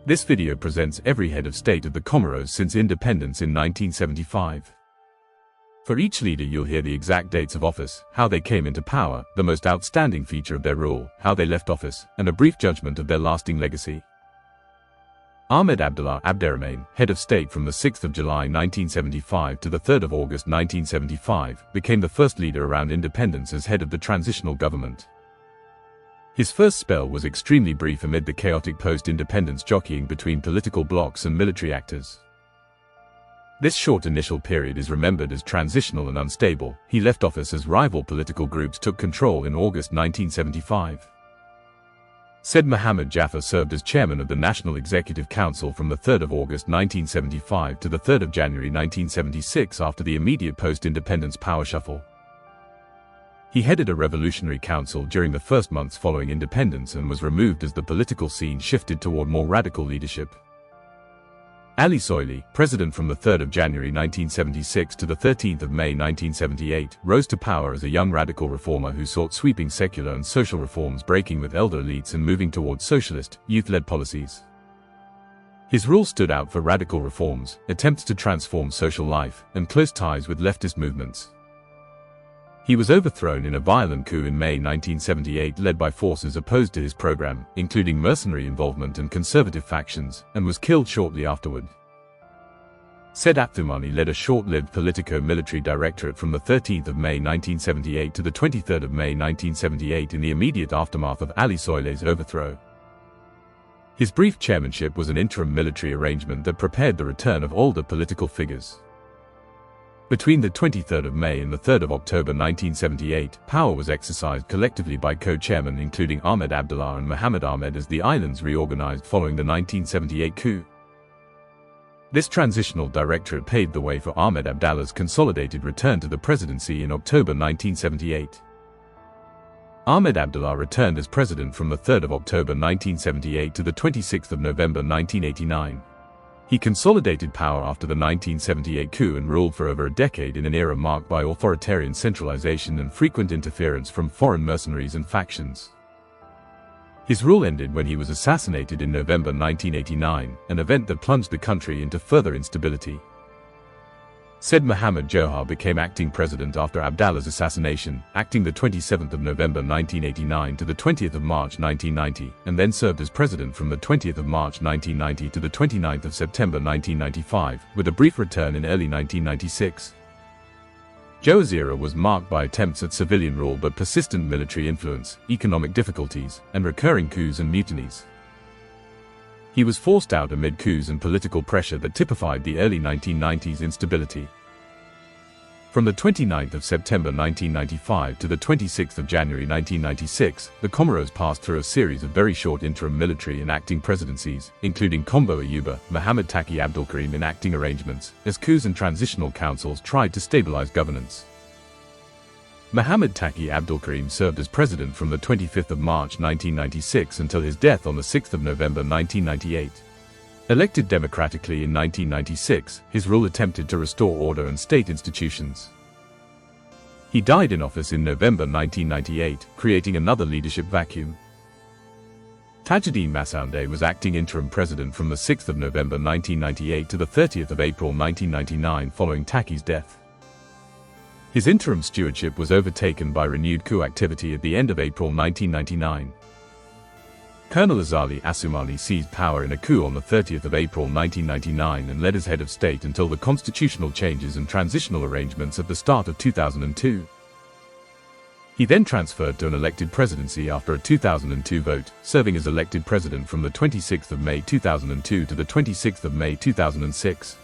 This video presents every head of state of the Comoros since independence in 1975. For each leader you'll hear the exact dates of office, how they came into power, the most outstanding feature of their rule, how they left office, and a brief judgment of their lasting legacy. Ahmed Abdallah Abderemane, head of state from the 6th of July 1975 to the 3rd of August 1975, became the first leader around independence as head of the transitional government. His first spell was extremely brief amid the chaotic post-independence jockeying between political blocs and military actors. This short initial period is remembered as transitional and unstable. He left office as rival political groups took control in August 1975. Said Mohammed Jaffer served as chairman of the National Executive Council from the 3rd of August 1975 to the 3rd of January 1976 after the immediate post-independence power shuffle. He headed a revolutionary council during the first months following independence and was removed as the political scene shifted toward more radical leadership. Ali Soilih, president from the 3rd of January 1976 to the 13th of May 1978, rose to power as a young radical reformer who sought sweeping secular and social reforms, breaking with elder elites and moving towards socialist, youth-led policies. His rule stood out for radical reforms, attempts to transform social life, and close ties with leftist movements. He was overthrown in a violent coup in May 1978 led by forces opposed to his program, including mercenary involvement and conservative factions, and was killed shortly afterward. Said Assoumani led a short-lived politico-military directorate from the 13th of May 1978 to the 23rd of May 1978 in the immediate aftermath of Ali Soilih's overthrow. His brief chairmanship was an interim military arrangement that prepared the return of older political figures. Between the 23rd of May and the 3rd of October 1978, power was exercised collectively by co-chairmen including Ahmed Abdallah and Mohammed Ahmed as the islands reorganized following the 1978 coup. This transitional directorate paved the way for Ahmed Abdallah's consolidated return to the presidency in October 1978. Ahmed Abdallah returned as president from the 3rd of October 1978 to the 26th of November 1989. He consolidated power after the 1978 coup and ruled for over a decade in an era marked by authoritarian centralization and frequent interference from foreign mercenaries and factions. His rule ended when he was assassinated in November 1989, an event that plunged the country into further instability. Said Mohammed Johar became acting president after Abdallah's assassination, acting the 27th of November 1989 to the 20th of March 1990, and then served as president from the 20th of March 1990 to the 29th of September 1995, with a brief return in early 1996. Johar's era was marked by attempts at civilian rule but persistent military influence, economic difficulties, and recurring coups and mutinies. He was forced out amid coups and political pressure that typified the early 1990s instability. From the 29th of September 1995 to the 26th of January 1996, the Comoros passed through a series of very short interim military and acting presidencies, including Combo Ayuba, Mohamed Taki Abdelkarim in acting arrangements, as coups and transitional councils tried to stabilize governance. Mohamed Taki Abdelkarim served as president from the 25th of March 1996 until his death on the 6th of November 1998. Elected democratically in 1996, his rule attempted to restore order and state institutions. He died in office in November 1998, creating another leadership vacuum. Tajuddin Massoundeh was acting interim president from the 6th of November 1998 to the 30th of April 1999 following Taki's death. His interim stewardship was overtaken by renewed coup activity at the end of April 1999. Colonel Azali Assoumani seized power in a coup on the 30th of April 1999 and led as head of state until the constitutional changes and transitional arrangements at the start of 2002. He then transferred to an elected presidency after a 2002 vote, serving as elected president from the 26th of May 2002 to the 26th of May 2006.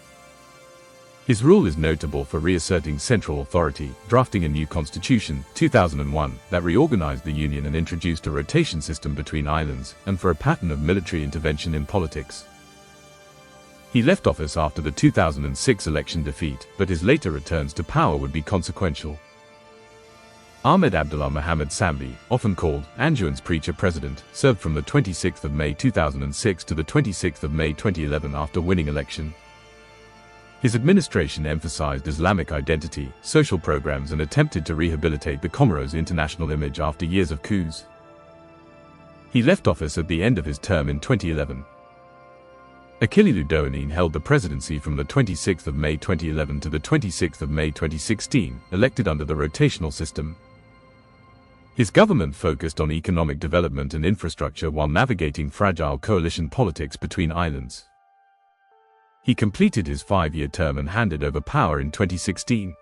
His rule is notable for reasserting central authority, drafting a new constitution, 2001, that reorganized the union and introduced a rotation system between islands, and for a pattern of military intervention in politics. He left office after the 2006 election defeat, but his later returns to power would be consequential. Ahmed Abdallah Mohammed Sambi, often called Anjouan's preacher president, served from the 26th of May 2006 to the 26th of May 2011 after winning election. His administration emphasized Islamic identity, social programs and attempted to rehabilitate the Comoros' international image after years of coups. He left office at the end of his term in 2011. Azali Assoumani held the presidency from the 26th of May 2011 to the 26th of May 2016, elected under the rotational system. His government focused on economic development and infrastructure while navigating fragile coalition politics between islands. He completed his 5-year term and handed over power in 2016.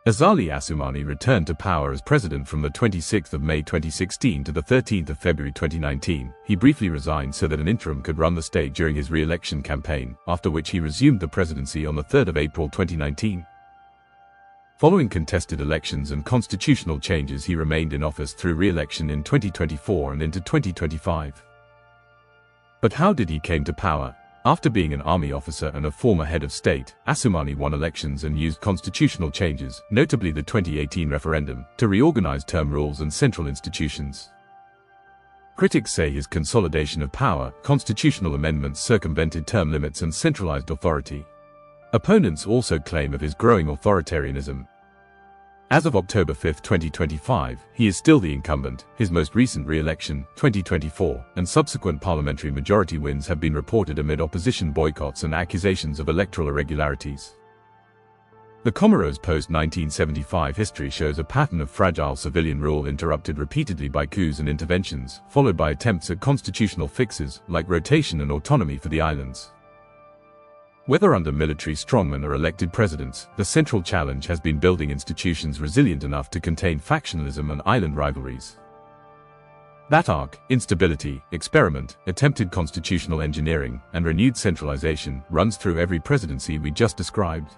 Azali Assoumani returned to power as president from the 26th of May 2016 to the 13th of February 2019. He briefly resigned so that an interim could run the state during his re-election campaign, after which he resumed the presidency on the 3rd of April 2019. Following contested elections and constitutional changes, he remained in office through re-election in 2024 and into 2025. But how did he came to power? After being an army officer and a former head of state, Assoumani won elections and used constitutional changes, notably the 2018 referendum, to reorganize term rules and central institutions. Critics say his consolidation of power, constitutional amendments circumvented term limits and centralized authority. Opponents also claim of his growing authoritarianism. As of October 5, 2025, he is still the incumbent. His most recent re-election, 2024, and subsequent parliamentary majority wins have been reported amid opposition boycotts and accusations of electoral irregularities. The Comoros post-1975 history shows a pattern of fragile civilian rule interrupted repeatedly by coups and interventions, followed by attempts at constitutional fixes, like rotation and autonomy for the islands. Whether under military strongmen or elected presidents, the central challenge has been building institutions resilient enough to contain factionalism and island rivalries. That arc, instability, experiment, attempted constitutional engineering, and renewed centralization, runs through every presidency we just described.